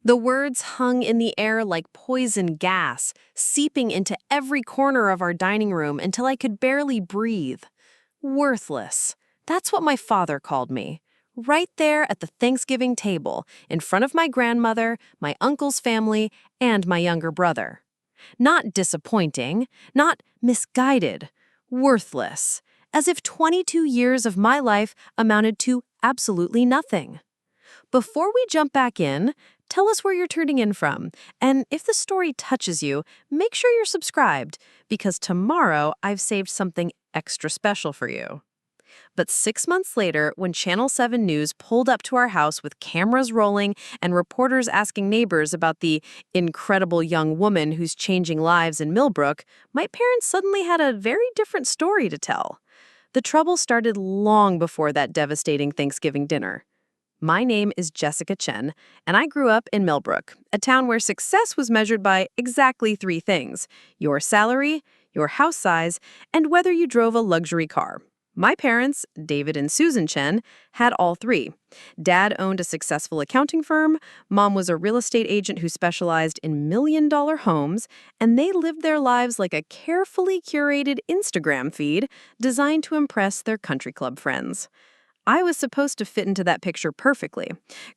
The words hung in the air like poison gas, seeping into every corner of our dining room until I could barely breathe. Worthless. That's what my father called me. Right there at the Thanksgiving table, in front of my grandmother, my uncle's family, and my younger brother. Not disappointing, not misguided, worthless, as if 22 years of my life amounted to absolutely nothing. Before we jump back in, tell us where you're tuning in from, and if the story touches you, make sure you're subscribed, because tomorrow I've saved something extra special for you. But 6 months later, when Channel 7 News pulled up to our house with cameras rolling and reporters asking neighbors about the incredible young woman who's changing lives in Millbrook, my parents suddenly had a very different story to tell. The trouble started long before that devastating Thanksgiving dinner. My name is Jessica Chen, and I grew up in Millbrook, a town where success was measured by exactly 3 things: your salary, your house size, and whether you drove a luxury car. My parents, David and Susan Chen, had all 3. Dad owned a successful accounting firm, Mom was a real estate agent who specialized in million-dollar homes, and they lived their lives like a carefully curated Instagram feed designed to impress their country club friends. I was supposed to fit into that picture perfectly.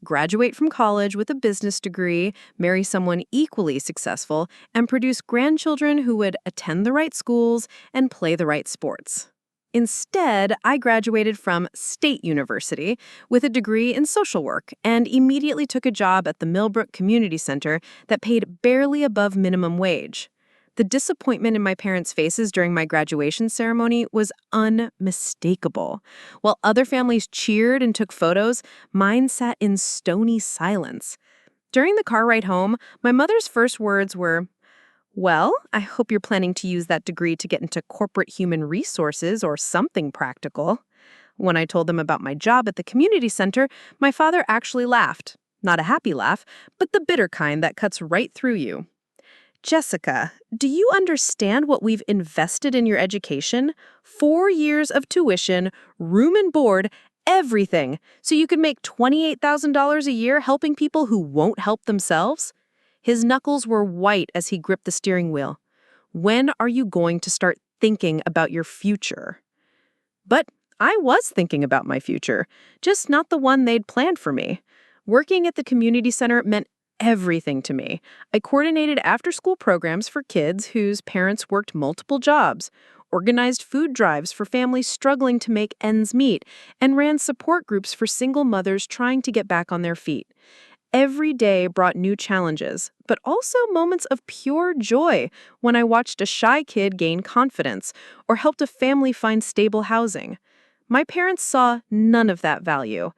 Graduate from college with a business degree, marry someone equally successful, and produce grandchildren who would attend the right schools and play the right sports. Instead, I graduated from State University with a degree in social work and immediately took a job at the Millbrook Community Center that paid barely above minimum wage. The disappointment in my parents' faces during my graduation ceremony was unmistakable. While other families cheered and took photos, mine sat in stony silence. During the car ride home, my mother's first words were, "Well, I hope you're planning to use that degree to get into corporate human resources or something practical." When I told them about my job at the community center, my father actually laughed. Not a happy laugh, but the bitter kind that cuts right through you. "Jessica, do you understand what we've invested in your education? 4 years of tuition, room and board, everything, so you could make $28,000 a year helping people who won't help themselves?" His knuckles were white as he gripped the steering wheel. "When are you going to start thinking about your future?" But I was thinking about my future, just not the one they'd planned for me. Working at the community center meant everything to me. I coordinated after-school programs for kids whose parents worked multiple jobs, organized food drives for families struggling to make ends meet, and ran support groups for single mothers trying to get back on their feet. Every day brought new challenges, but also moments of pure joy when I watched a shy kid gain confidence or helped a family find stable housing. My parents saw none of that value.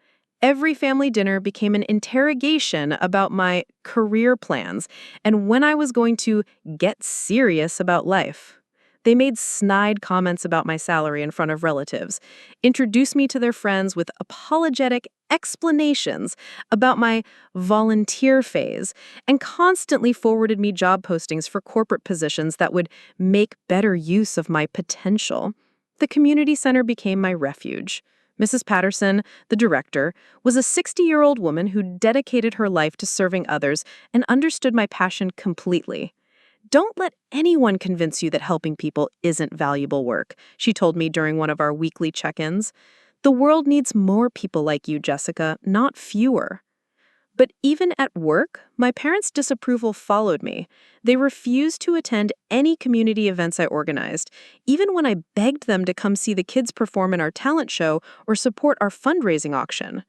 Every family dinner became an interrogation about my career plans and when I was going to get serious about life. They made snide comments about my salary in front of relatives, introduced me to their friends with apologetic explanations about my volunteer phase, and constantly forwarded me job postings for corporate positions that would make better use of my potential. The community center became my refuge. Mrs. Patterson, the director, was a 60-year-old woman who dedicated her life to serving others and understood my passion completely. "Don't let anyone convince you that helping people isn't valuable work," she told me during one of our weekly check-ins. "The world needs more people like you, Jessica, not fewer." But even at work, my parents' disapproval followed me. They refused to attend any community events I organized, even when I begged them to come see the kids perform in our talent show or support our fundraising auction.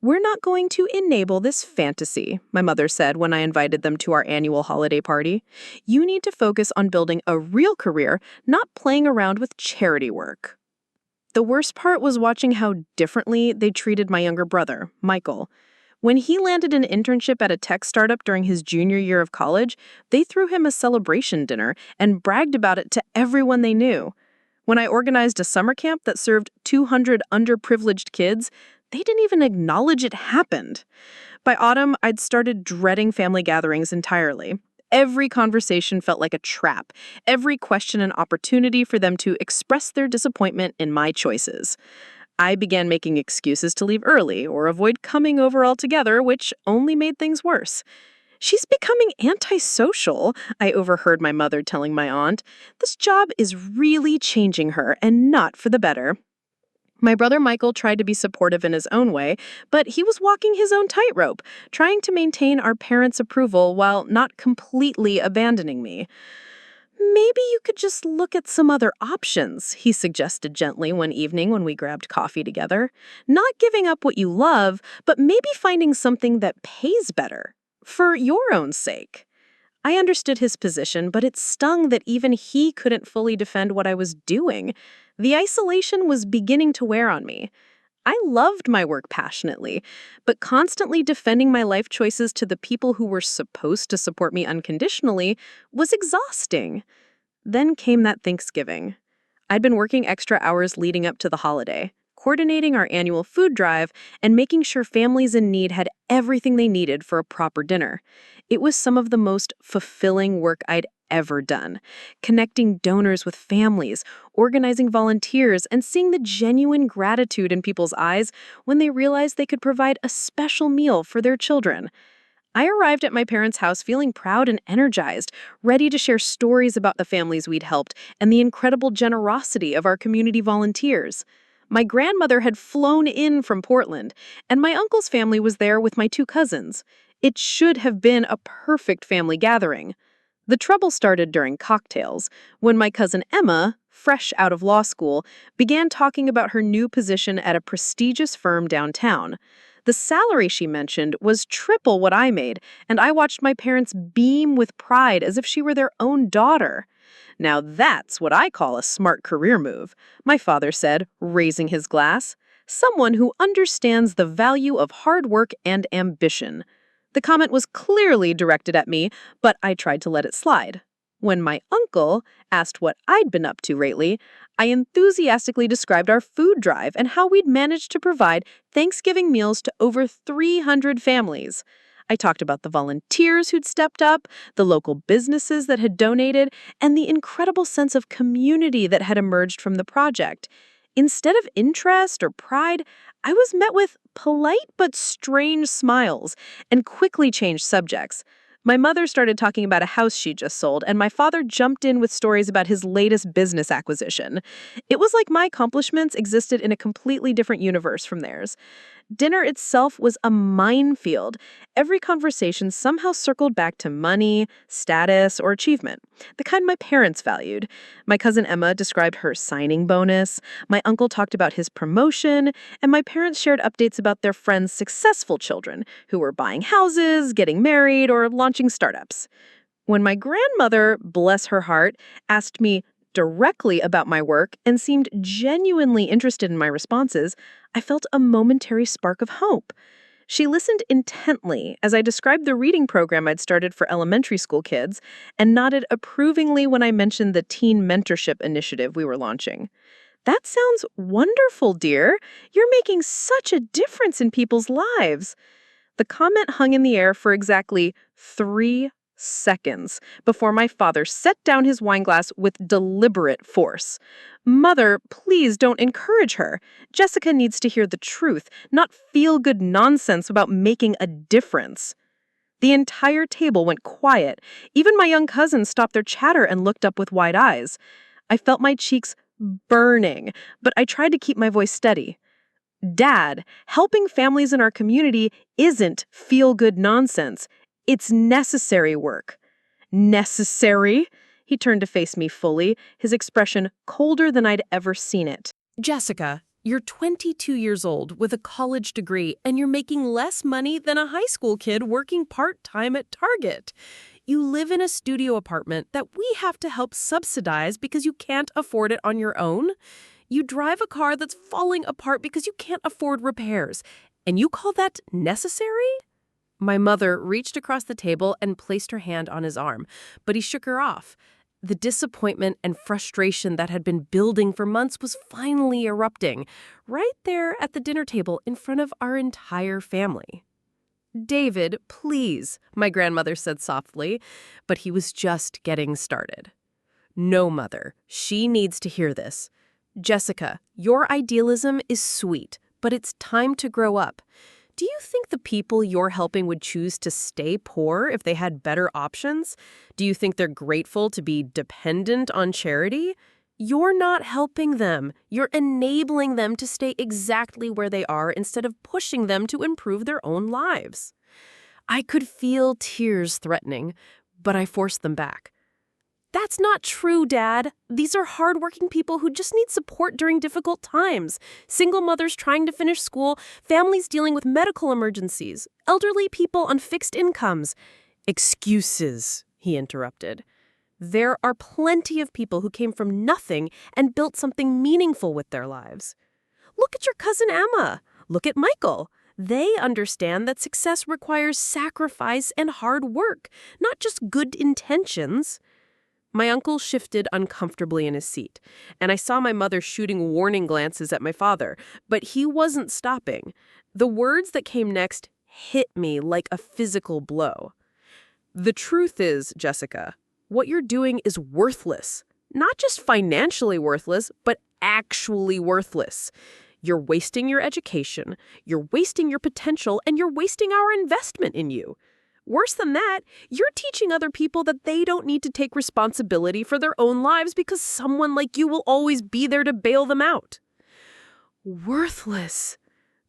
"We're not going to enable this fantasy," my mother said when I invited them to our annual holiday party. "You need to focus on building a real career, not playing around with charity work." The worst part was watching how differently they treated my younger brother, Michael. When he landed an internship at a tech startup during his junior year of college, they threw him a celebration dinner and bragged about it to everyone they knew. When I organized a summer camp that served 200 underprivileged kids, they didn't even acknowledge it happened. By autumn, I'd started dreading family gatherings entirely. Every conversation felt like a trap, every question an opportunity for them to express their disappointment in my choices. I began making excuses to leave early or avoid coming over altogether, which only made things worse. She's becoming antisocial, I overheard my mother telling my aunt. This job is really changing her, and not for the better. My brother Michael tried to be supportive in his own way, but he was walking his own tightrope, trying to maintain our parents' approval while not completely abandoning me. Maybe you could just look at some other options, he suggested gently one evening when we grabbed coffee together. Not giving up what you love, but maybe finding something that pays better. For your own sake. I understood his position, but it stung that even he couldn't fully defend what I was doing. The isolation was beginning to wear on me. I loved my work passionately, but constantly defending my life choices to the people who were supposed to support me unconditionally was exhausting. Then came that Thanksgiving. I'd been working extra hours leading up to the holiday, coordinating our annual food drive and making sure families in need had everything they needed for a proper dinner. It was some of the most fulfilling work I'd ever done, connecting donors with families, organizing volunteers, and seeing the genuine gratitude in people's eyes when they realized they could provide a special meal for their children. I arrived at my parents' house feeling proud and energized, ready to share stories about the families we'd helped and the incredible generosity of our community volunteers. My grandmother had flown in from Portland, and my uncle's family was there with my two cousins. It should have been a perfect family gathering. The trouble started during cocktails, when my cousin Emma, fresh out of law school, began talking about her new position at a prestigious firm downtown. The salary she mentioned was triple what I made, and I watched my parents beam with pride as if she were their own daughter. Now that's what I call a smart career move, my father said, raising his glass. Someone who understands the value of hard work and ambition. The comment was clearly directed at me, but I tried to let it slide. When my uncle asked what I'd been up to lately, I enthusiastically described our food drive and how we'd managed to provide Thanksgiving meals to over 300 families. I talked about the volunteers who'd stepped up, the local businesses that had donated, and the incredible sense of community that had emerged from the project. Instead of interest or pride, I was met with polite but strange smiles and quickly changed subjects. My mother started talking about a house she just sold, and my father jumped in with stories about his latest business acquisition. It was like my accomplishments existed in a completely different universe from theirs. Dinner itself was a minefield. Every conversation somehow circled back to money, status, or achievement, the kind my parents valued. My cousin Emma described her signing bonus, my uncle talked about his promotion, and my parents shared updates about their friends' successful children who were buying houses, getting married, or launching startups. When my grandmother, bless her heart, asked me directly about my work and seemed genuinely interested in my responses, I felt a momentary spark of hope. She listened intently as I described the reading program I'd started for elementary school kids and nodded approvingly when I mentioned the teen mentorship initiative we were launching. That sounds wonderful, dear. You're making such a difference in people's lives. The comment hung in the air for exactly 3 seconds before my father set down his wineglass with deliberate force. Mother, please don't encourage her. Jessica needs to hear the truth, not feel-good nonsense about making a difference. The entire table went quiet. Even my young cousins stopped their chatter and looked up with wide eyes. I felt my cheeks burning, but I tried to keep my voice steady. Dad, helping families in our community isn't feel-good nonsense. It's necessary work. Necessary? He turned to face me fully, his expression colder than I'd ever seen it. Jessica, you're 22 years old with a college degree, and you're making less money than a high school kid working part-time at Target. You live in a studio apartment that we have to help subsidize because you can't afford it on your own. You drive a car that's falling apart because you can't afford repairs. And you call that necessary? My mother reached across the table and placed her hand on his arm, but he shook her off. The disappointment and frustration that had been building for months was finally erupting, right there at the dinner table in front of our entire family. David, please, my grandmother said softly, but he was just getting started. No, Mother, she needs to hear this. Jessica, your idealism is sweet, but it's time to grow up. Do you think the people you're helping would choose to stay poor if they had better options? Do you think they're grateful to be dependent on charity? You're not helping them. You're enabling them to stay exactly where they are instead of pushing them to improve their own lives. I could feel tears threatening, but I forced them back. That's not true, Dad. These are hardworking people who just need support during difficult times. Single mothers trying to finish school, families dealing with medical emergencies, elderly people on fixed incomes. Excuses, he interrupted. There are plenty of people who came from nothing and built something meaningful with their lives. Look at your cousin Emma. Look at Michael. They understand that success requires sacrifice and hard work, not just good intentions. My uncle shifted uncomfortably in his seat, and I saw my mother shooting warning glances at my father, but he wasn't stopping. The words that came next hit me like a physical blow. The truth is, Jessica, what you're doing is worthless. Not just financially worthless, but actually worthless. You're wasting your education, you're wasting your potential, and you're wasting our investment in you. Worse than that, you're teaching other people that they don't need to take responsibility for their own lives because someone like you will always be there to bail them out. Worthless.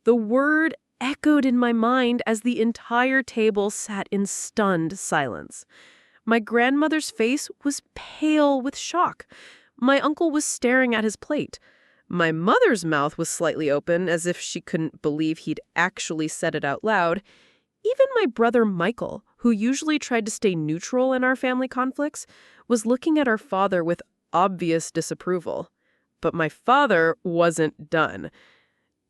The word echoed in my mind as the entire table sat in stunned silence. My grandmother's face was pale with shock. My uncle was staring at his plate. My mother's mouth was slightly open, as if she couldn't believe he'd actually said it out loud. Even my brother Michael, who usually tried to stay neutral in our family conflicts, was looking at our father with obvious disapproval. But my father wasn't done.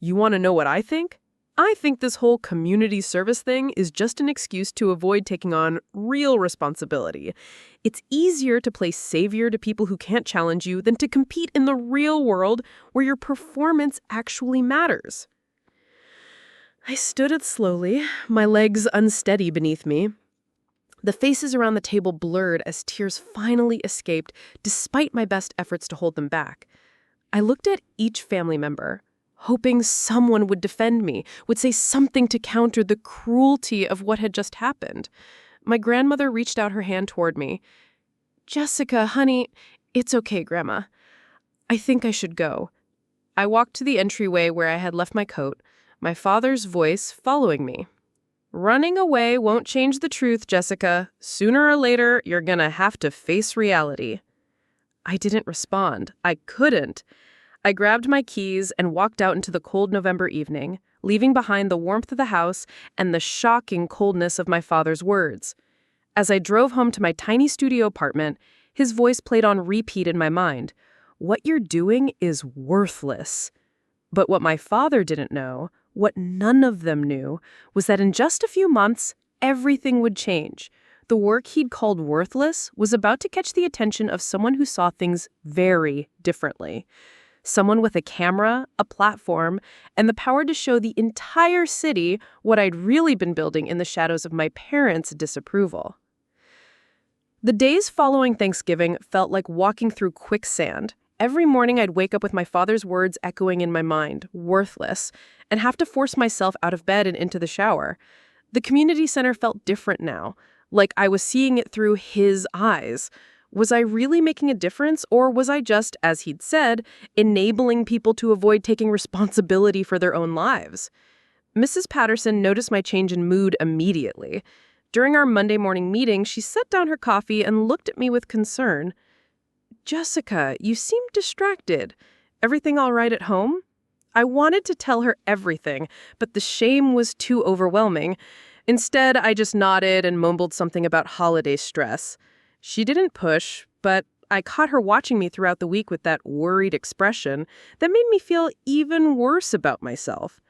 You want to know what I think? I think this whole community service thing is just an excuse to avoid taking on real responsibility. It's easier to play savior to people who can't challenge you than to compete in the real world where your performance actually matters. I stood up slowly, my legs unsteady beneath me. The faces around the table blurred as tears finally escaped, despite my best efforts to hold them back. I looked at each family member, hoping someone would defend me, would say something to counter the cruelty of what had just happened. My grandmother reached out her hand toward me. "Jessica, honey, it's okay, Grandma. I think I should go." I walked to the entryway where I had left my coat, my father's voice following me. "Running away won't change the truth, Jessica. Sooner or later, you're gonna have to face reality." I didn't respond. I couldn't. I grabbed my keys and walked out into the cold November evening, leaving behind the warmth of the house and the shocking coldness of my father's words. As I drove home to my tiny studio apartment, his voice played on repeat in my mind. What you're doing is worthless. But what my father didn't know, what none of them knew, was that in just a few months, everything would change. The work he'd called worthless was about to catch the attention of someone who saw things very differently. Someone with a camera, a platform, and the power to show the entire city what I'd really been building in the shadows of my parents' disapproval. The days following Thanksgiving felt like walking through quicksand. Every morning I'd wake up with my father's words echoing in my mind, worthless, and have to force myself out of bed and into the shower. The community center felt different now, like I was seeing it through his eyes. Was I really making a difference, or was I just, as he'd said, enabling people to avoid taking responsibility for their own lives? Mrs. Patterson noticed my change in mood immediately. During our Monday morning meeting, she set down her coffee and looked at me with concern. "Jessica, you seem distracted. Everything all right at home?" I wanted to tell her everything, but the shame was too overwhelming. Instead, I just nodded and mumbled something about holiday stress. She didn't push, but I caught her watching me throughout the week with that worried expression that made me feel even worse about myself.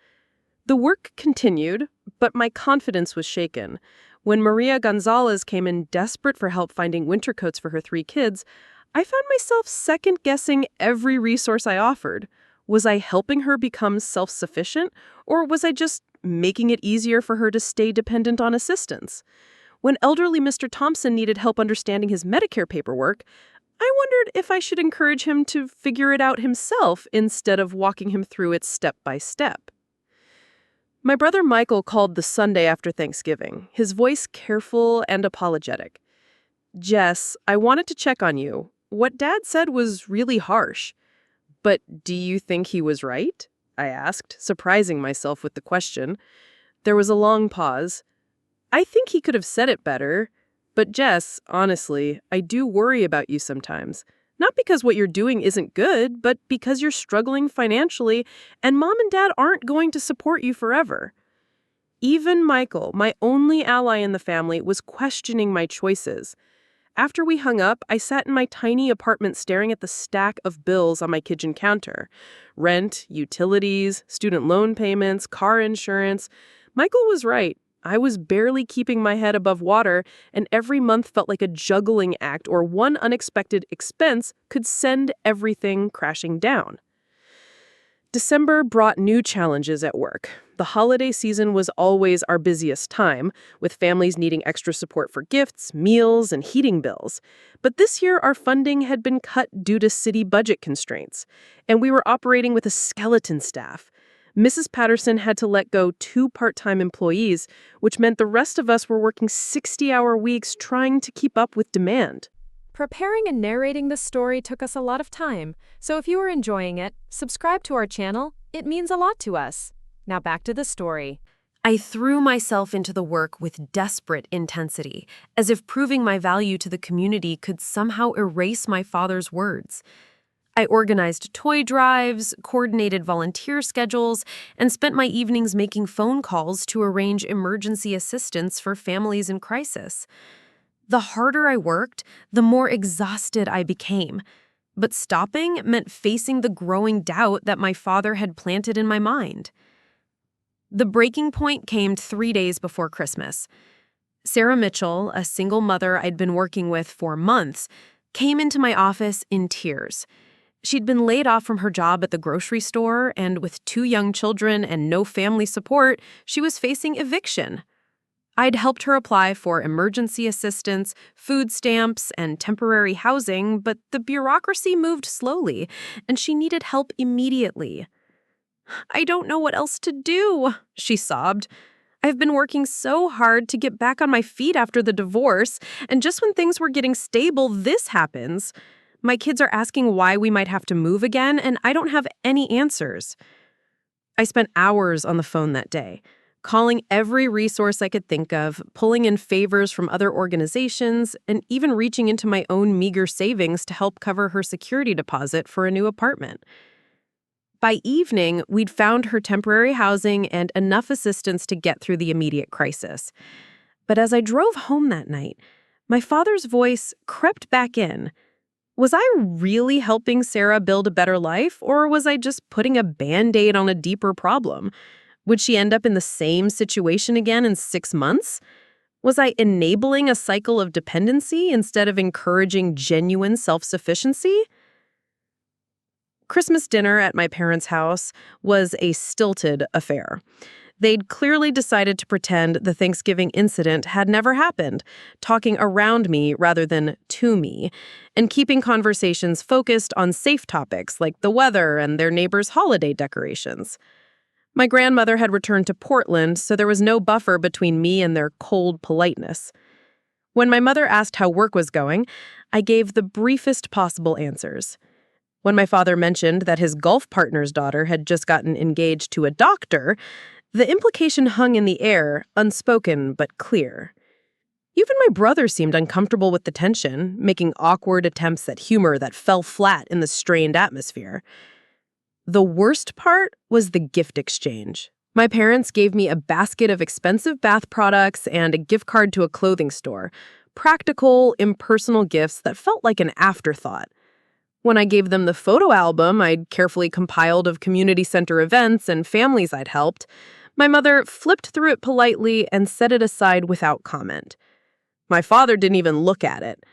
The work continued, but my confidence was shaken. When Maria Gonzalez came in desperate for help finding winter coats for her 3 kids, I found myself second-guessing every resource I offered. Was I helping her become self-sufficient, or was I just making it easier for her to stay dependent on assistance? When elderly Mr. Thompson needed help understanding his Medicare paperwork, I wondered if I should encourage him to figure it out himself instead of walking him through it step by step. My brother Michael called the Sunday after Thanksgiving, his voice careful and apologetic. "Jess, I wanted to check on you. What Dad said was really harsh. But do you think he was right?" I asked, surprising myself with the question. There was a long pause. "I think he could have said it better. But Jess, honestly, I do worry about you sometimes. Not because what you're doing isn't good, but because you're struggling financially and Mom and Dad aren't going to support you forever." Even Michael, my only ally in the family, was questioning my choices. After we hung up, I sat in my tiny apartment staring at the stack of bills on my kitchen counter. Rent, utilities, student loan payments, car insurance. Michael was right. I was barely keeping my head above water, and every month felt like a juggling act or one unexpected expense could send everything crashing down. December brought new challenges at work. The holiday season was always our busiest time, with families needing extra support for gifts, meals, and heating bills. But this year, our funding had been cut due to city budget constraints, and we were operating with a skeleton staff. Mrs. Patterson had to let go 2 part-time employees, which meant the rest of us were working 60-hour weeks trying to keep up with demand. Preparing and narrating this story took us a lot of time, so if you are enjoying it, subscribe to our channel. It means a lot to us. Now back to the story. I threw myself into the work with desperate intensity, as if proving my value to the community could somehow erase my father's words. I organized toy drives, coordinated volunteer schedules, and spent my evenings making phone calls to arrange emergency assistance for families in crisis. The harder I worked, the more exhausted I became. But stopping meant facing the growing doubt that my father had planted in my mind. The breaking point came 3 days before Christmas. Sarah Mitchell, a single mother I'd been working with for months, came into my office in tears. She'd been laid off from her job at the grocery store, and with 2 young children and no family support, she was facing eviction. I'd helped her apply for emergency assistance, food stamps, and temporary housing, but the bureaucracy moved slowly, and she needed help immediately. "I don't know what else to do," she sobbed. "I've been working so hard to get back on my feet after the divorce, and just when things were getting stable, this happens. My kids are asking why we might have to move again, and I don't have any answers." I spent hours on the phone that day, calling every resource I could think of, pulling in favors from other organizations, and even reaching into my own meager savings to help cover her security deposit for a new apartment. By evening, we'd found her temporary housing and enough assistance to get through the immediate crisis. But as I drove home that night, my father's voice crept back in. Was I really helping Sarah build a better life, or was I just putting a Band-Aid on a deeper problem? Would she end up in the same situation again in 6 months? Was I enabling a cycle of dependency instead of encouraging genuine self-sufficiency? Christmas dinner at my parents' house was a stilted affair. They'd clearly decided to pretend the Thanksgiving incident had never happened, talking around me rather than to me, and keeping conversations focused on safe topics like the weather and their neighbors' holiday decorations. My grandmother had returned to Portland, so there was no buffer between me and their cold politeness. When my mother asked how work was going, I gave the briefest possible answers. When my father mentioned that his golf partner's daughter had just gotten engaged to a doctor, the implication hung in the air, unspoken but clear. Even my brother seemed uncomfortable with the tension, making awkward attempts at humor that fell flat in the strained atmosphere. The worst part was the gift exchange. My parents gave me a basket of expensive bath products and a gift card to a clothing store. Practical, impersonal gifts that felt like an afterthought. When I gave them the photo album I'd carefully compiled of community center events and families I'd helped, my mother flipped through it politely and set it aside without comment. My father didn't even look at it.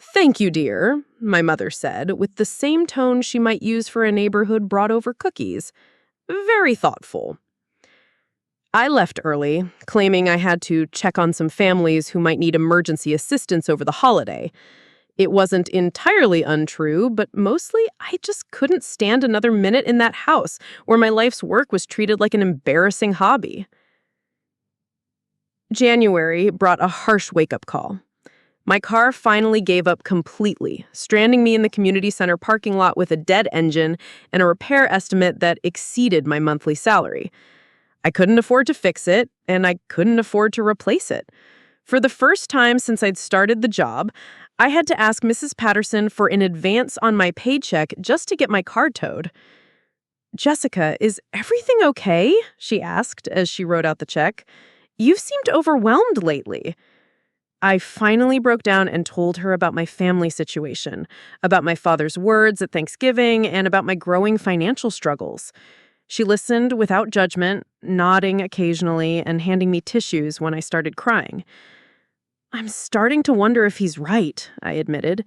"Thank you, dear," my mother said, with the same tone she might use for a neighbor who'd brought over cookies. Very thoughtful. I left early, claiming I had to check on some families who might need emergency assistance over the holiday. It wasn't entirely untrue, but mostly I just couldn't stand another minute in that house where my life's work was treated like an embarrassing hobby. January brought a harsh wake-up call. My car finally gave up completely, stranding me in the community center parking lot with a dead engine and a repair estimate that exceeded my monthly salary. I couldn't afford to fix it, and I couldn't afford to replace it. For the first time since I'd started the job, I had to ask Mrs. Patterson for an advance on my paycheck just to get my car towed. "Jessica, is everything okay?" she asked as she wrote out the check. "You've seemed overwhelmed lately." I finally broke down and told her about my family situation, about my father's words at Thanksgiving, and about my growing financial struggles. She listened without judgment, nodding occasionally and handing me tissues when I started crying. "I'm starting to wonder if he's right," I admitted.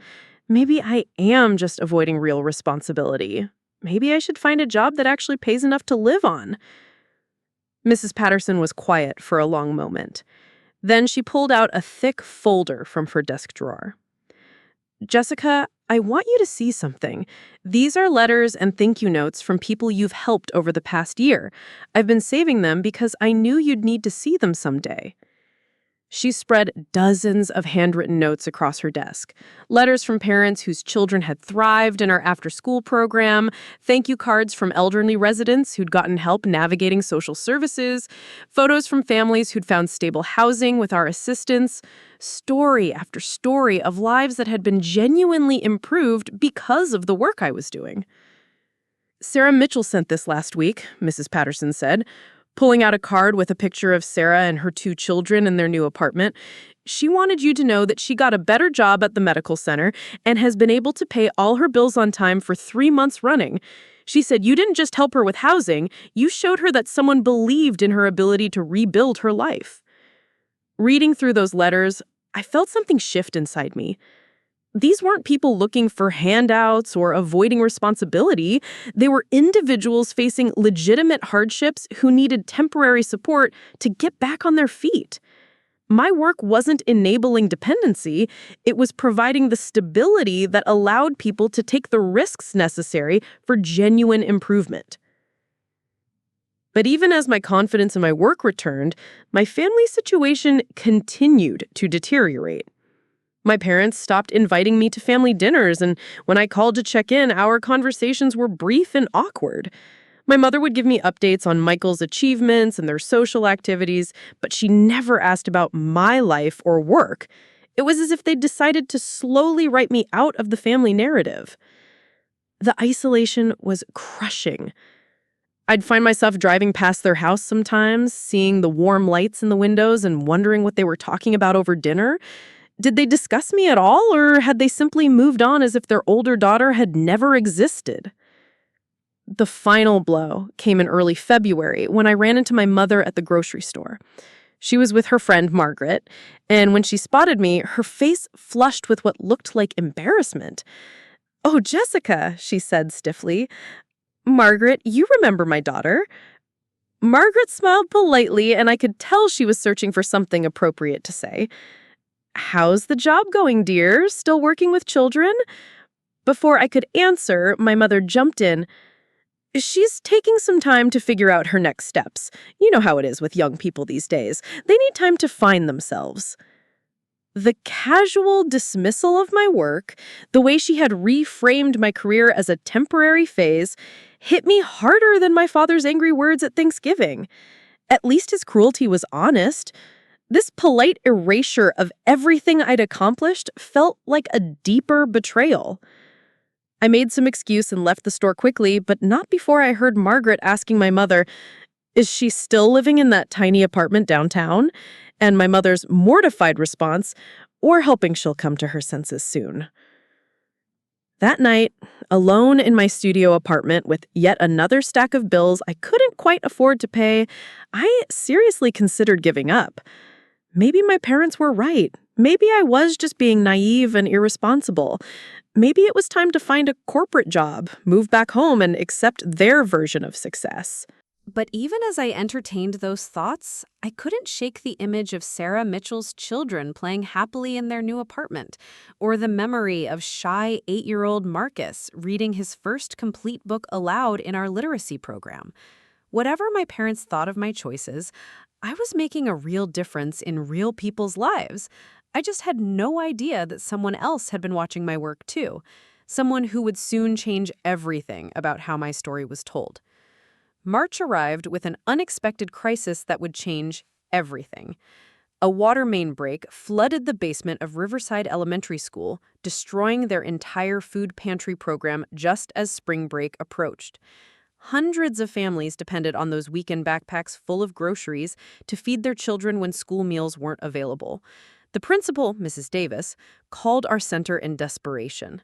"Maybe I am just avoiding real responsibility. Maybe I should find a job that actually pays enough to live on." Mrs. Patterson was quiet for a long moment. Then she pulled out a thick folder from her desk drawer. "Jessica, I want you to see something. These are letters and thank you notes from people you've helped over the past year. I've been saving them because I knew you'd need to see them someday." She spread dozens of handwritten notes across her desk. Letters from parents whose children had thrived in our after-school program, thank you cards from elderly residents who'd gotten help navigating social services, photos from families who'd found stable housing with our assistance, story after story of lives that had been genuinely improved because of the work I was doing. "Sarah Mitchell sent this last week," Mrs. Patterson said, pulling out a card with a picture of Sarah and her 2 children in their new apartment. "She wanted you to know that she got a better job at the medical center and has been able to pay all her bills on time for 3 months running. She said you didn't just help her with housing, you showed her that someone believed in her ability to rebuild her life." Reading through those letters, I felt something shift inside me. These weren't people looking for handouts or avoiding responsibility. They were individuals facing legitimate hardships who needed temporary support to get back on their feet. My work wasn't enabling dependency. It was providing the stability that allowed people to take the risks necessary for genuine improvement. But even as my confidence in my work returned, my family situation continued to deteriorate. My parents stopped inviting me to family dinners, and when I called to check in, our conversations were brief and awkward. My mother would give me updates on Michael's achievements and their social activities, but she never asked about my life or work. It was as if they'd decided to slowly write me out of the family narrative. The isolation was crushing. I'd find myself driving past their house sometimes, seeing the warm lights in the windows and wondering what they were talking about over dinner. Did they discuss me at all, or had they simply moved on as if their older daughter had never existed? The final blow came in early February when I ran into my mother at the grocery store. She was with her friend Margaret, and when she spotted me, her face flushed with what looked like embarrassment. "Oh, Jessica," she said stiffly. "Margaret, you remember my daughter." Margaret smiled politely, and I could tell she was searching for something appropriate to say. "How's the job going, dear? Still working with children?" Before I could answer, my mother jumped in. "She's taking some time to figure out her next steps. You know how it is with young people these days. They need time to find themselves." The casual dismissal of my work, the way she had reframed my career as a temporary phase, hit me harder than my father's angry words at Thanksgiving. At least his cruelty was honest. This polite erasure of everything I'd accomplished felt like a deeper betrayal. I made some excuse and left the store quickly, but not before I heard Margaret asking my mother, "Is she still living in that tiny apartment downtown?" And my mother's mortified response, "We're hoping she'll come to her senses soon." That night, alone in my studio apartment with yet another stack of bills I couldn't quite afford to pay, I seriously considered giving up. Maybe my parents were right. Maybe I was just being naive and irresponsible. Maybe it was time to find a corporate job, move back home, and accept their version of success. But even as I entertained those thoughts, I couldn't shake the image of Sarah Mitchell's children playing happily in their new apartment, or the memory of shy 8-year-old Marcus reading his first complete book aloud in our literacy program. Whatever my parents thought of my choices, I was making a real difference in real people's lives. I just had no idea that someone else had been watching my work too, someone who would soon change everything about how my story was told. March arrived with an unexpected crisis that would change everything. A water main break flooded the basement of Riverside Elementary School, destroying their entire food pantry program just as spring break approached. Hundreds of families depended on those weekend backpacks full of groceries to feed their children when school meals weren't available. The principal, Mrs. Davis, called our center in desperation.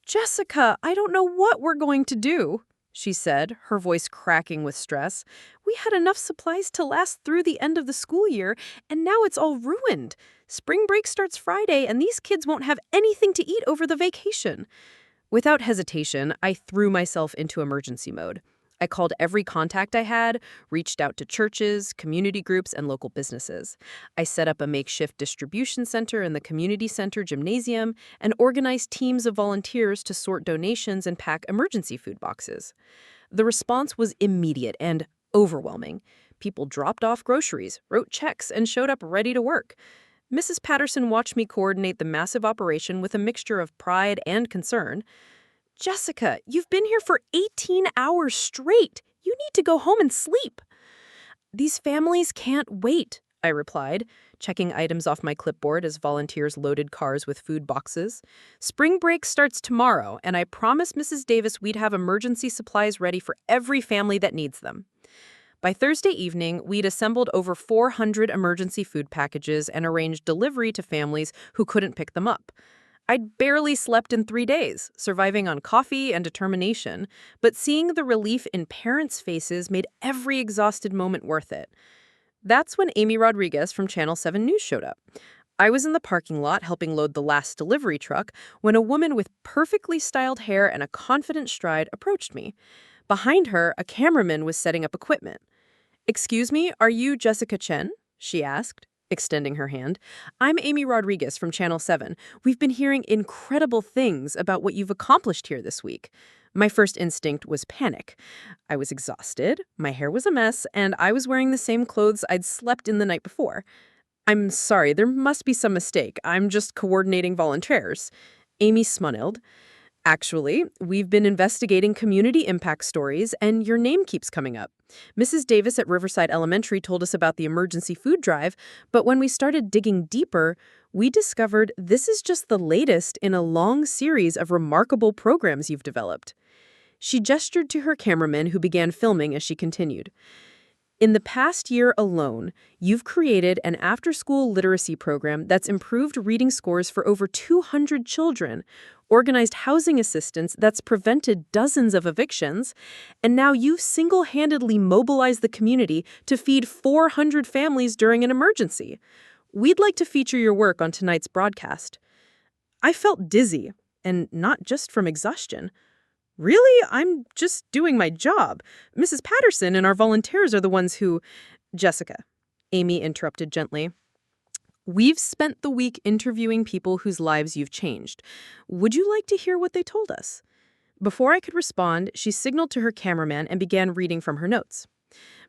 "Jessica, I don't know what we're going to do," she said, her voice cracking with stress. "We had enough supplies to last through the end of the school year, and now it's all ruined. Spring break starts Friday, and these kids won't have anything to eat over the vacation." Without hesitation, I threw myself into emergency mode. I called every contact I had, reached out to churches, community groups, and local businesses. I set up a makeshift distribution center in the community center gymnasium and organized teams of volunteers to sort donations and pack emergency food boxes. The response was immediate and overwhelming. People dropped off groceries, wrote checks, and showed up ready to work. Mrs. Patterson watched me coordinate the massive operation with a mixture of pride and concern. "Jessica, you've been here for 18 hours straight. You need to go home and sleep." "These families can't wait," I replied, checking items off my clipboard as volunteers loaded cars with food boxes. "Spring break starts tomorrow, and I promised Mrs. Davis we'd have emergency supplies ready for every family that needs them." By Thursday evening, we'd assembled over 400 emergency food packages and arranged delivery to families who couldn't pick them up. I'd barely slept in 3 days, surviving on coffee and determination, but seeing the relief in parents' faces made every exhausted moment worth it. That's when Amy Rodriguez from Channel 7 News showed up. I was in the parking lot helping load the last delivery truck when a woman with perfectly styled hair and a confident stride approached me. Behind her, a cameraman was setting up equipment. "Excuse me, are you Jessica Chen?" she asked, extending her hand. "I'm Amy Rodriguez from Channel 7. We've been hearing incredible things about what you've accomplished here this week." My first instinct was panic. I was exhausted, my hair was a mess, and I was wearing the same clothes I'd slept in the night before. "I'm sorry, there must be some mistake. I'm just coordinating volunteers." Amy smiled. "Actually, we've been investigating community impact stories, and your name keeps coming up. Mrs. Davis at Riverside Elementary told us about the emergency food drive, but when we started digging deeper, we discovered this is just the latest in a long series of remarkable programs you've developed." She gestured to her cameraman, who began filming as she continued. "In the past year alone, you've created an after-school literacy program that's improved reading scores for over 200 children, organized housing assistance that's prevented dozens of evictions, and now you've single-handedly mobilized the community to feed 400 families during an emergency. We'd like to feature your work on tonight's broadcast." I felt dizzy, and not just from exhaustion. "Really? I'm just doing my job. Mrs. Patterson and our volunteers are the ones who—" "Jessica," Amy interrupted gently. "We've spent the week interviewing people whose lives you've changed. Would you like to hear what they told us?" Before I could respond, she signaled to her cameraman and began reading from her notes.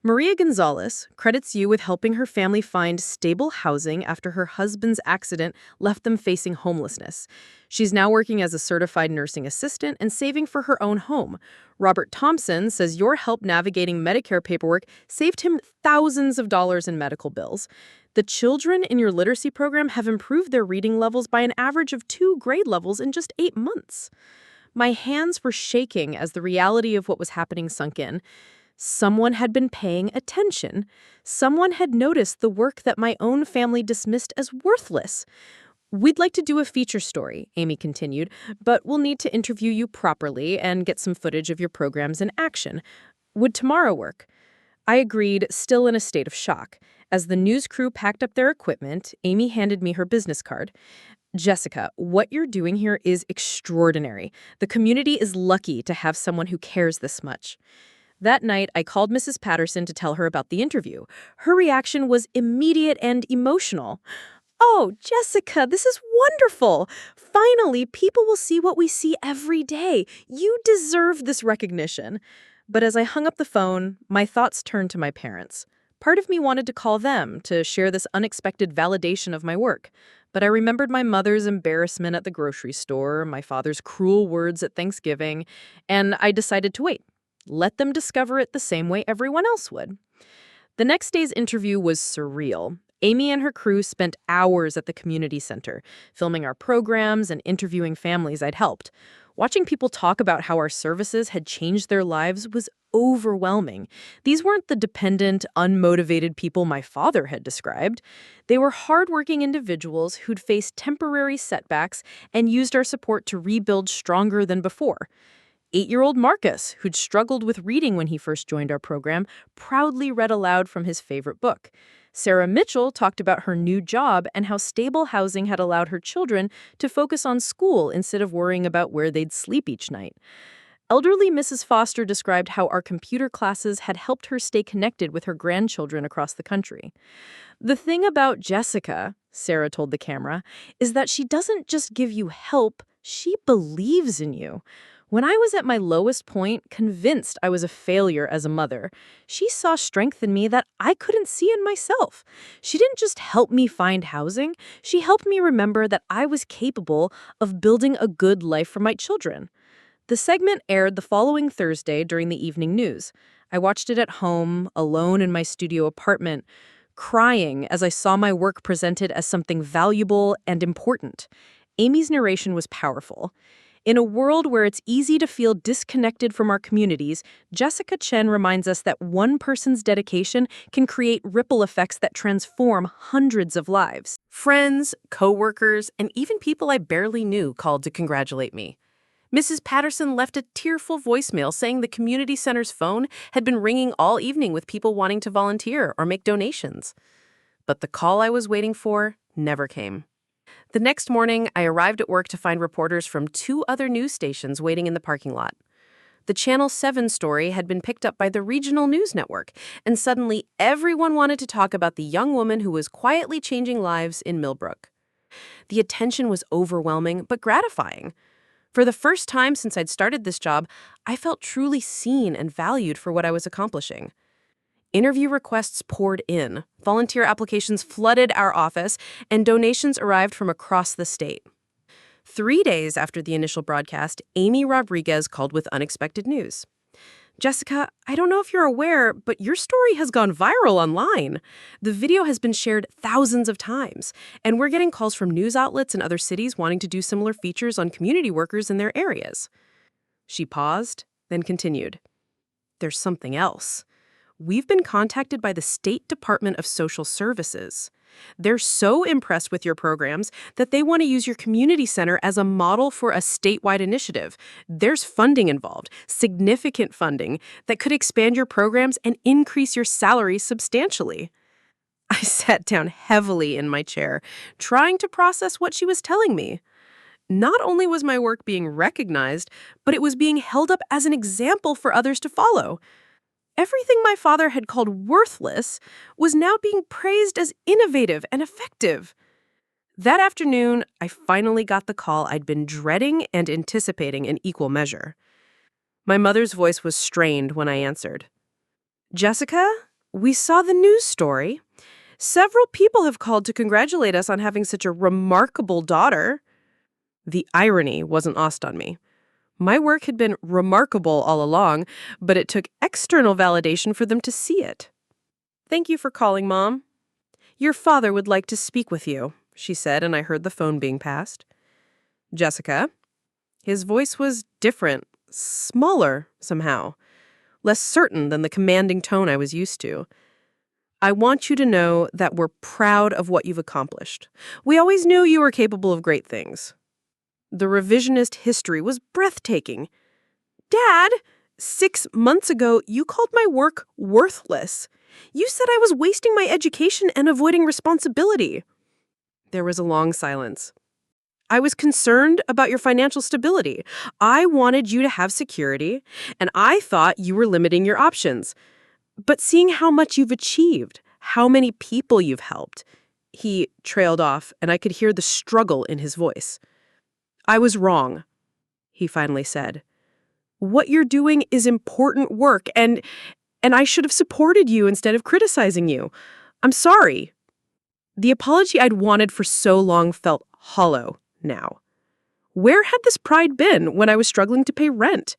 "Maria Gonzalez credits you with helping her family find stable housing after her husband's accident left them facing homelessness. She's now working as a certified nursing assistant and saving for her own home. Robert Thompson says your help navigating Medicare paperwork saved him thousands of dollars in medical bills. The children in your literacy program have improved their reading levels by an average of 2 grade levels in just 8 months." My hands were shaking as the reality of what was happening sunk in. Someone had been paying attention. Someone had noticed the work that my own family dismissed as worthless. "We'd like to do a feature story," Amy continued, "but we'll need to interview you properly and get some footage of your programs in action. Would tomorrow work?" I agreed, still in a state of shock. As the news crew packed up their equipment, Amy handed me her business card. "Jessica, what you're doing here is extraordinary. The community is lucky to have someone who cares this much." That night, I called Mrs. Patterson to tell her about the interview. Her reaction was immediate and emotional. "Oh, Jessica, this is wonderful. Finally, people will see what we see every day. You deserve this recognition." But as I hung up the phone, my thoughts turned to my parents. Part of me wanted to call them to share this unexpected validation of my work. But I remembered my mother's embarrassment at the grocery store, my father's cruel words at Thanksgiving, and I decided to wait. Let them discover it the same way everyone else would. The next day's interview was surreal. Amy and her crew spent hours at the community center, filming our programs and interviewing families I'd helped. Watching people talk about how our services had changed their lives was overwhelming. These weren't the dependent, unmotivated people my father had described. They were hardworking individuals who'd faced temporary setbacks and used our support to rebuild stronger than before. 8-year-old Marcus, who'd struggled with reading when he first joined our program, proudly read aloud from his favorite book. Sarah Mitchell talked about her new job and how stable housing had allowed her children to focus on school instead of worrying about where they'd sleep each night. Elderly Mrs. Foster described how our computer classes had helped her stay connected with her grandchildren across the country. "The thing about Jessica," Sarah told the camera, "is that she doesn't just give you help, she believes in you. When I was at my lowest point, convinced I was a failure as a mother, she saw strength in me that I couldn't see in myself. She didn't just help me find housing, she helped me remember that I was capable of building a good life for my children." The segment aired the following Thursday during the evening news. I watched it at home, alone in my studio apartment, crying as I saw my work presented as something valuable and important. Amy's narration was powerful. In a world where it's easy to feel disconnected from our communities, Jessica Chen reminds us that one person's dedication can create ripple effects that transform hundreds of lives. Friends, coworkers, and even people I barely knew called to congratulate me. Mrs. Patterson left a tearful voicemail saying the community center's phone had been ringing all evening with people wanting to volunteer or make donations. But the call I was waiting for never came. The next morning, I arrived at work to find reporters from 2 other news stations waiting in the parking lot. The Channel 7 story had been picked up by the regional news network, and suddenly everyone wanted to talk about the young woman who was quietly changing lives in Millbrook. The attention was overwhelming but gratifying. For the first time since I'd started this job, I felt truly seen and valued for what I was accomplishing. Interview requests poured in, volunteer applications flooded our office, and donations arrived from across the state. 3 days after the initial broadcast, Amy Rodriguez called with unexpected news. "Jessica, I don't know if you're aware, but your story has gone viral online. The video has been shared thousands of times, and we're getting calls from news outlets in other cities wanting to do similar features on community workers in their areas." She paused, then continued. "There's something else. We've been contacted by the State Department of Social Services. They're so impressed with your programs that they want to use your community center as a model for a statewide initiative. There's funding involved, significant funding, that could expand your programs and increase your salary substantially." I sat down heavily in my chair, trying to process what she was telling me. Not only was my work being recognized, but it was being held up as an example for others to follow. Everything my father had called worthless was now being praised as innovative and effective. That afternoon, I finally got the call I'd been dreading and anticipating in equal measure. My mother's voice was strained when I answered. "Jessica, we saw the news story. Several people have called to congratulate us on having such a remarkable daughter." The irony wasn't lost on me. My work had been remarkable all along, but it took external validation for them to see it. "Thank you for calling, Mom. Your father would like to speak with you," she said, and I heard the phone being passed. "Jessica?" His voice was different, smaller somehow, less certain than the commanding tone I was used to. "I want you to know that we're proud of what you've accomplished. We always knew you were capable of great things." The revisionist history was breathtaking. "Dad, 6 months ago, you called my work worthless. You said I was wasting my education and avoiding responsibility." There was a long silence. I was concerned about your financial stability. I wanted you to have security, and I thought you were limiting your options. But seeing how much you've achieved, how many people you've helped, he trailed off, and I could hear the struggle in his voice. I was wrong, he finally said. What you're doing is important work, and I should have supported you instead of criticizing you. I'm sorry. The apology I'd wanted for so long felt hollow now. Where had this pride been when I was struggling to pay rent?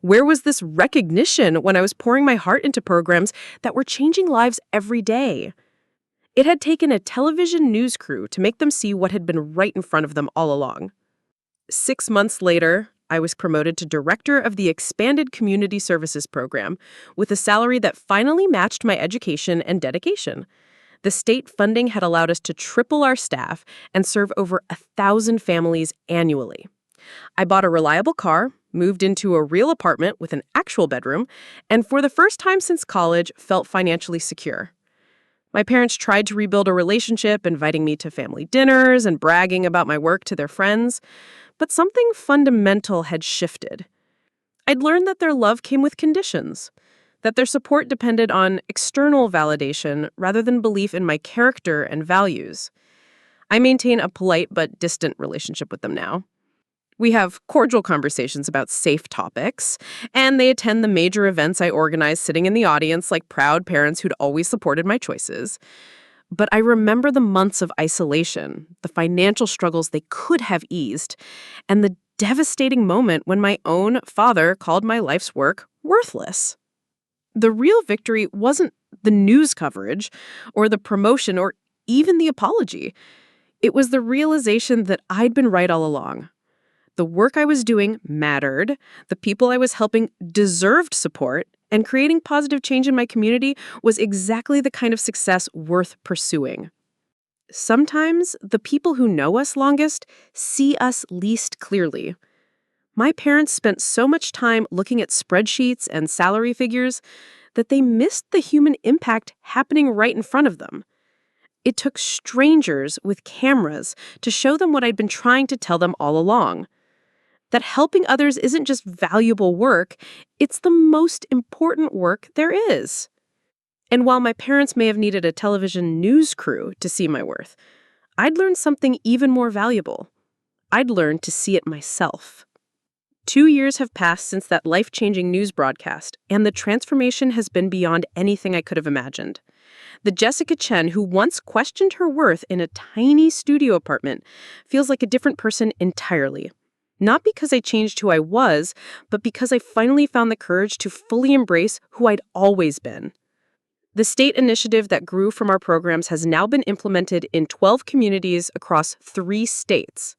Where was this recognition when I was pouring my heart into programs that were changing lives every day? It had taken a television news crew to make them see what had been right in front of them all along. 6 months later, I was promoted to director of the expanded community services program with a salary that finally matched my education and dedication. The state funding had allowed us to triple our staff and serve over 1,000 families annually. I bought a reliable car, moved into a real apartment with an actual bedroom, and for the first time since college, felt financially secure. My parents tried to rebuild a relationship, inviting me to family dinners and bragging about my work to their friends, but something fundamental had shifted. I'd learned that their love came with conditions, that their support depended on external validation rather than belief in my character and values. I maintain a polite but distant relationship with them now. We have cordial conversations about safe topics, and they attend the major events I organize sitting in the audience like proud parents who'd always supported my choices. But I remember the months of isolation, the financial struggles they could have eased, and the devastating moment when my own father called my life's work worthless. The real victory wasn't the news coverage or the promotion or even the apology. It was the realization that I'd been right all along. The work I was doing mattered, the people I was helping deserved support, and creating positive change in my community was exactly the kind of success worth pursuing. Sometimes the people who know us longest see us least clearly. My parents spent so much time looking at spreadsheets and salary figures that they missed the human impact happening right in front of them. It took strangers with cameras to show them what I'd been trying to tell them all along. That helping others isn't just valuable work, it's the most important work there is. And while my parents may have needed a television news crew to see my worth, I'd learned something even more valuable. I'd learned to see it myself. 2 years have passed since that life-changing news broadcast, and the transformation has been beyond anything I could have imagined. The Jessica Chen who once questioned her worth in a tiny studio apartment feels like a different person entirely. Not because I changed who I was, but because I finally found the courage to fully embrace who I'd always been. The state initiative that grew from our programs has now been implemented in 12 communities across 3 states.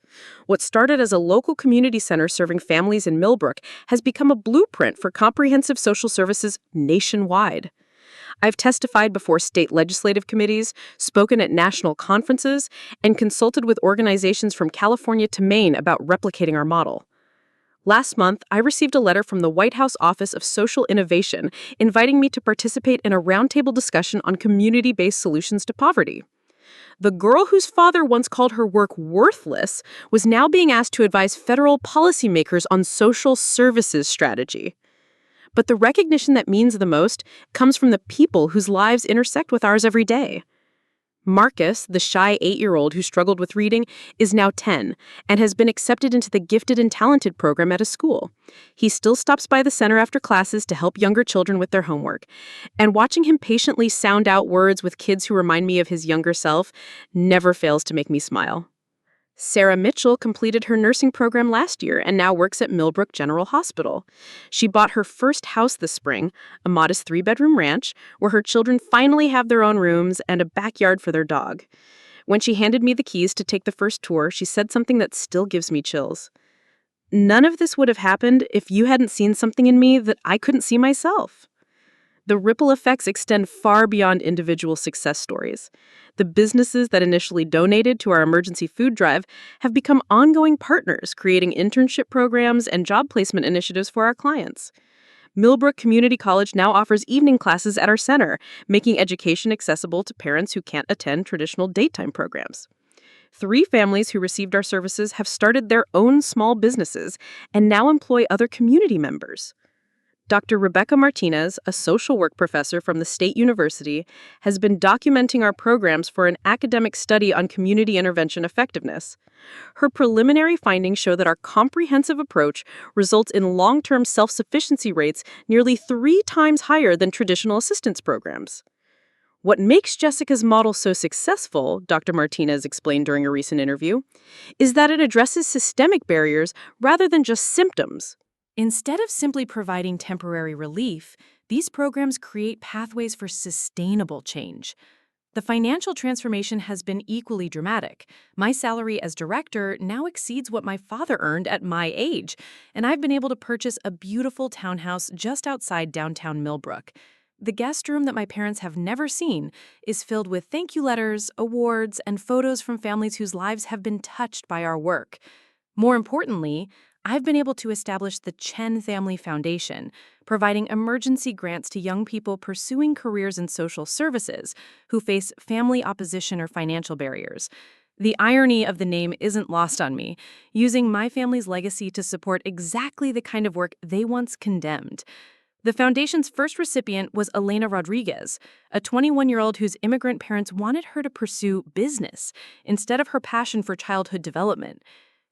What started as a local community center serving families in Millbrook has become a blueprint for comprehensive social services nationwide. I've testified before state legislative committees, spoken at national conferences, and consulted with organizations from California to Maine about replicating our model. Last month, I received a letter from the White House Office of Social Innovation inviting me to participate in a roundtable discussion on community-based solutions to poverty. The girl whose father once called her work worthless was now being asked to advise federal policymakers on social services strategy. But the recognition that means the most comes from the people whose lives intersect with ours every day. Marcus, the shy 8-year-old who struggled with reading, is now 10 and has been accepted into the Gifted and Talented program at a school. He still stops by the center after classes to help younger children with their homework. And watching him patiently sound out words with kids who remind me of his younger self never fails to make me smile. Sarah Mitchell completed her nursing program last year and now works at Millbrook General Hospital. She bought her first house this spring, a modest 3-bedroom ranch, where her children finally have their own rooms and a backyard for their dog. When she handed me the keys to take the first tour, she said something that still gives me chills. None of this would have happened if you hadn't seen something in me that I couldn't see myself. The ripple effects extend far beyond individual success stories. The businesses that initially donated to our emergency food drive have become ongoing partners, creating internship programs and job placement initiatives for our clients. Millbrook Community College now offers evening classes at our center, making education accessible to parents who can't attend traditional daytime programs. 3 families who received our services have started their own small businesses and now employ other community members. Dr. Rebecca Martinez, a social work professor from the State University, has been documenting our programs for an academic study on community intervention effectiveness. Her preliminary findings show that our comprehensive approach results in long-term self-sufficiency rates nearly 3 times higher than traditional assistance programs. What makes Jessica's model so successful, Dr. Martinez explained during a recent interview, is that it addresses systemic barriers rather than just symptoms. Instead of simply providing temporary relief, these programs create pathways for sustainable change. The financial transformation has been equally dramatic. My salary as director now exceeds what my father earned at my age, and I've been able to purchase a beautiful townhouse just outside downtown Millbrook. The guest room that my parents have never seen is filled with thank you letters, awards, and photos from families whose lives have been touched by our work. More importantly, I've been able to establish the Chen Family Foundation, providing emergency grants to young people pursuing careers in social services who face family opposition or financial barriers. The irony of the name isn't lost on me, using my family's legacy to support exactly the kind of work they once condemned. The foundation's first recipient was Elena Rodriguez, a 21-year-old whose immigrant parents wanted her to pursue business instead of her passion for childhood development.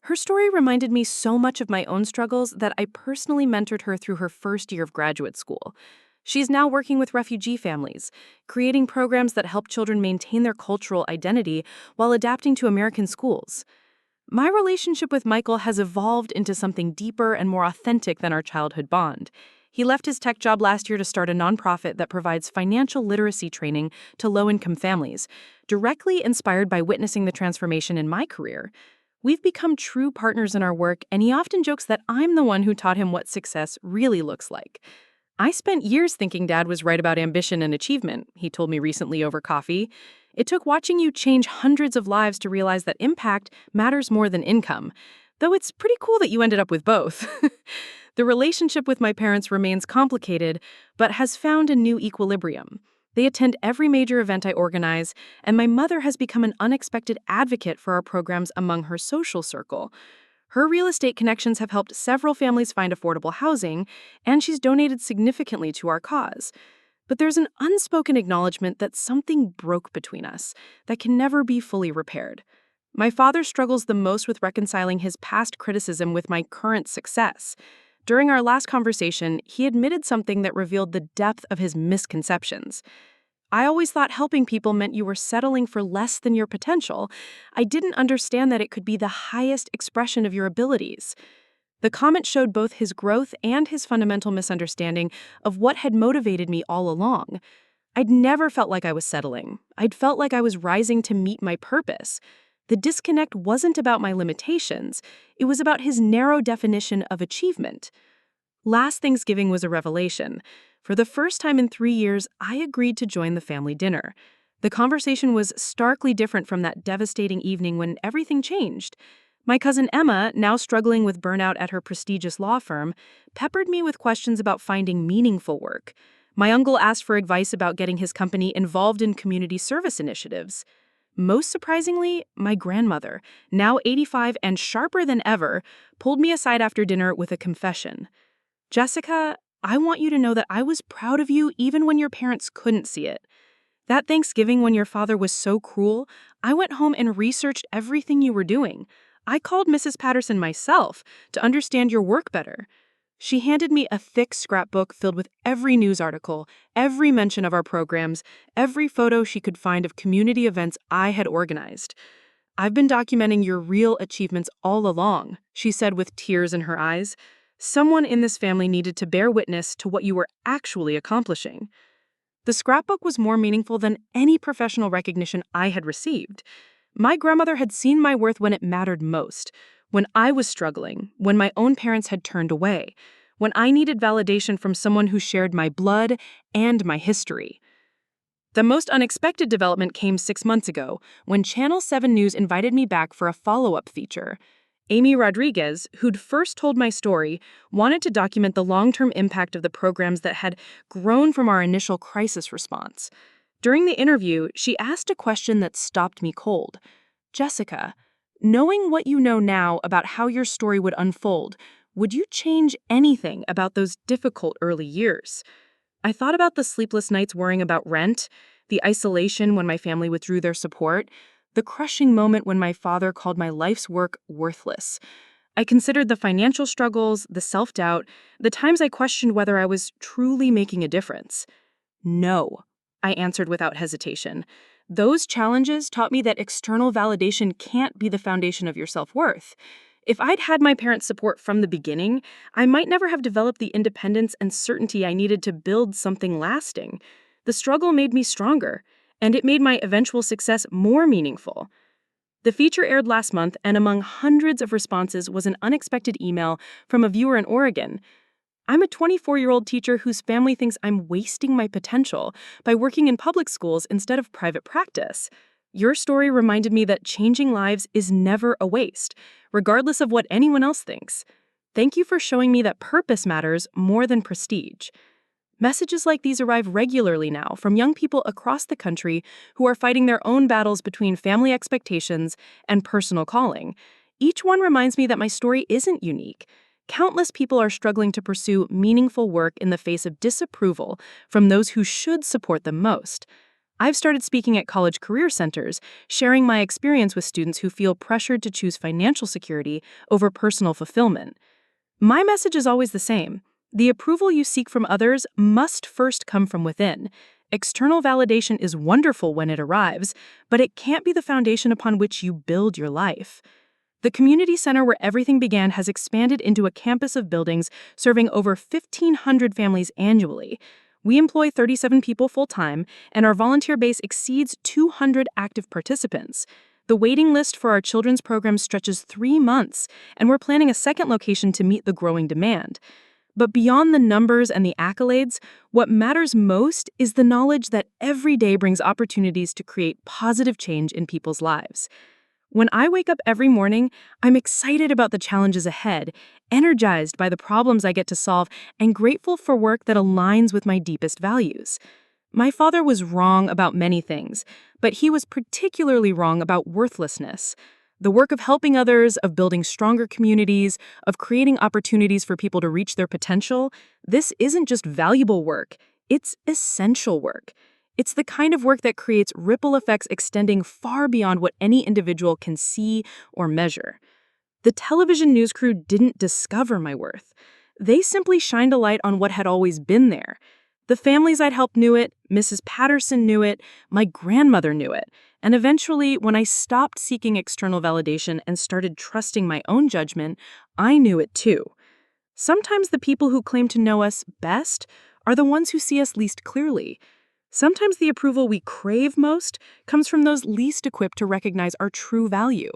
Her story reminded me so much of my own struggles that I personally mentored her through her first year of graduate school. She's now working with refugee families, creating programs that help children maintain their cultural identity while adapting to American schools. My relationship with Michael has evolved into something deeper and more authentic than our childhood bond. He left his tech job last year to start a nonprofit that provides financial literacy training to low-income families, directly inspired by witnessing the transformation in my career. We've become true partners in our work, and he often jokes that I'm the one who taught him what success really looks like. I spent years thinking Dad was right about ambition and achievement, he told me recently over coffee. It took watching you change hundreds of lives to realize that impact matters more than income, though it's pretty cool that you ended up with both. The relationship with my parents remains complicated, but has found a new equilibrium. They attend every major event I organize, and my mother has become an unexpected advocate for our programs among her social circle. Her real estate connections have helped several families find affordable housing, and she's donated significantly to our cause. But there's an unspoken acknowledgement that something broke between us that can never be fully repaired. My father struggles the most with reconciling his past criticism with my current success. During our last conversation, he admitted something that revealed the depth of his misconceptions. I always thought helping people meant you were settling for less than your potential. I didn't understand that it could be the highest expression of your abilities. The comment showed both his growth and his fundamental misunderstanding of what had motivated me all along. I'd never felt like I was settling. I'd felt like I was rising to meet my purpose. The disconnect wasn't about my limitations. It was about his narrow definition of achievement. Last Thanksgiving was a revelation. For the first time in 3 years, I agreed to join the family dinner. The conversation was starkly different from that devastating evening when everything changed. My cousin Emma, now struggling with burnout at her prestigious law firm, peppered me with questions about finding meaningful work. My uncle asked for advice about getting his company involved in community service initiatives. Most surprisingly, my grandmother, now 85 and sharper than ever, pulled me aside after dinner with a confession. Jessica, I want you to know that I was proud of you even when your parents couldn't see it. That Thanksgiving when your father was so cruel, I went home and researched everything you were doing. I called Mrs. Patterson myself to understand your work better. She handed me a thick scrapbook filled with every news article, every mention of our programs, every photo she could find of community events I had organized. I've been documenting your real achievements all along, she said with tears in her eyes. Someone in this family needed to bear witness to what you were actually accomplishing. The scrapbook was more meaningful than any professional recognition I had received. My grandmother had seen my worth when it mattered most, when I was struggling, when my own parents had turned away, when I needed validation from someone who shared my blood and my history. The most unexpected development came 6 months ago, when Channel 7 News invited me back for a follow-up feature. Amy Rodriguez, who'd first told my story, wanted to document the long-term impact of the programs that had grown from our initial crisis response. During the interview, she asked a question that stopped me cold. Jessica, knowing what you know now about how your story would unfold, would you change anything about those difficult early years? I thought about the sleepless nights worrying about rent, the isolation when my family withdrew their support, the crushing moment when my father called my life's work worthless. I considered the financial struggles, the self-doubt, the times I questioned whether I was truly making a difference. No, I answered without hesitation. Those challenges taught me that external validation can't be the foundation of your self-worth. If I'd had my parents' support from the beginning, I might never have developed the independence and certainty I needed to build something lasting. The struggle made me stronger, and it made my eventual success more meaningful. The feature aired last month, and among hundreds of responses was an unexpected email from a viewer in Oregon. I'm a 24-year-old teacher whose family thinks I'm wasting my potential by working in public schools instead of private practice. Your story reminded me that changing lives is never a waste, regardless of what anyone else thinks. Thank you for showing me that purpose matters more than prestige. Messages like these arrive regularly now from young people across the country who are fighting their own battles between family expectations and personal calling. Each one reminds me that my story isn't unique. Countless people are struggling to pursue meaningful work in the face of disapproval from those who should support them most. I've started speaking at college career centers, sharing my experience with students who feel pressured to choose financial security over personal fulfillment. My message is always the same. The approval you seek from others must first come from within. External validation is wonderful when it arrives, but it can't be the foundation upon which you build your life. The community center where everything began has expanded into a campus of buildings serving over 1,500 families annually. We employ 37 people full-time, and our volunteer base exceeds 200 active participants. The waiting list for our children's program stretches 3 months, and we're planning a second location to meet the growing demand. But beyond the numbers and the accolades, what matters most is the knowledge that every day brings opportunities to create positive change in people's lives. When I wake up every morning, I'm excited about the challenges ahead, energized by the problems I get to solve, and grateful for work that aligns with my deepest values. My father was wrong about many things, but he was particularly wrong about worthlessness. The work of helping others, of building stronger communities, of creating opportunities for people to reach their potential, this isn't just valuable work, it's essential work. It's the kind of work that creates ripple effects extending far beyond what any individual can see or measure. The television news crew didn't discover my worth. They simply shined a light on what had always been there. The families I'd helped knew it, Mrs. Patterson knew it, my grandmother knew it, and eventually, when I stopped seeking external validation and started trusting my own judgment, I knew it too. Sometimes the people who claim to know us best are the ones who see us least clearly. Sometimes the approval we crave most comes from those least equipped to recognize our true value.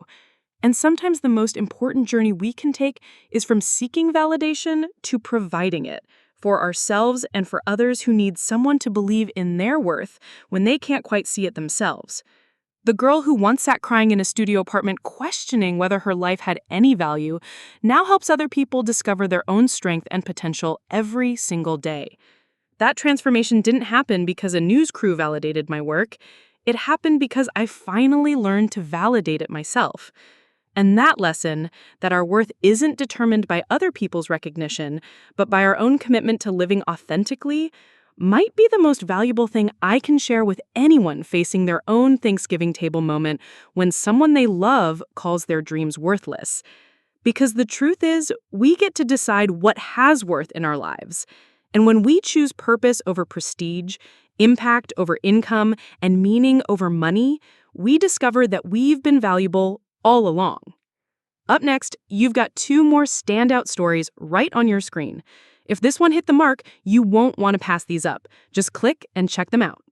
And sometimes the most important journey we can take is from seeking validation to providing it, for ourselves and for others who need someone to believe in their worth when they can't quite see it themselves. The girl who once sat crying in a studio apartment questioning whether her life had any value now helps other people discover their own strength and potential every single day. That transformation didn't happen because a news crew validated my work. It happened because I finally learned to validate it myself. And that lesson, that our worth isn't determined by other people's recognition, but by our own commitment to living authentically, might be the most valuable thing I can share with anyone facing their own Thanksgiving table moment when someone they love calls their dreams worthless. Because the truth is, we get to decide what has worth in our lives. And when we choose purpose over prestige, impact over income, and meaning over money, we discover that we've been valuable all along. Up next, you've got 2 more standout stories right on your screen. If this one hit the mark, you won't want to pass these up. Just click and check them out.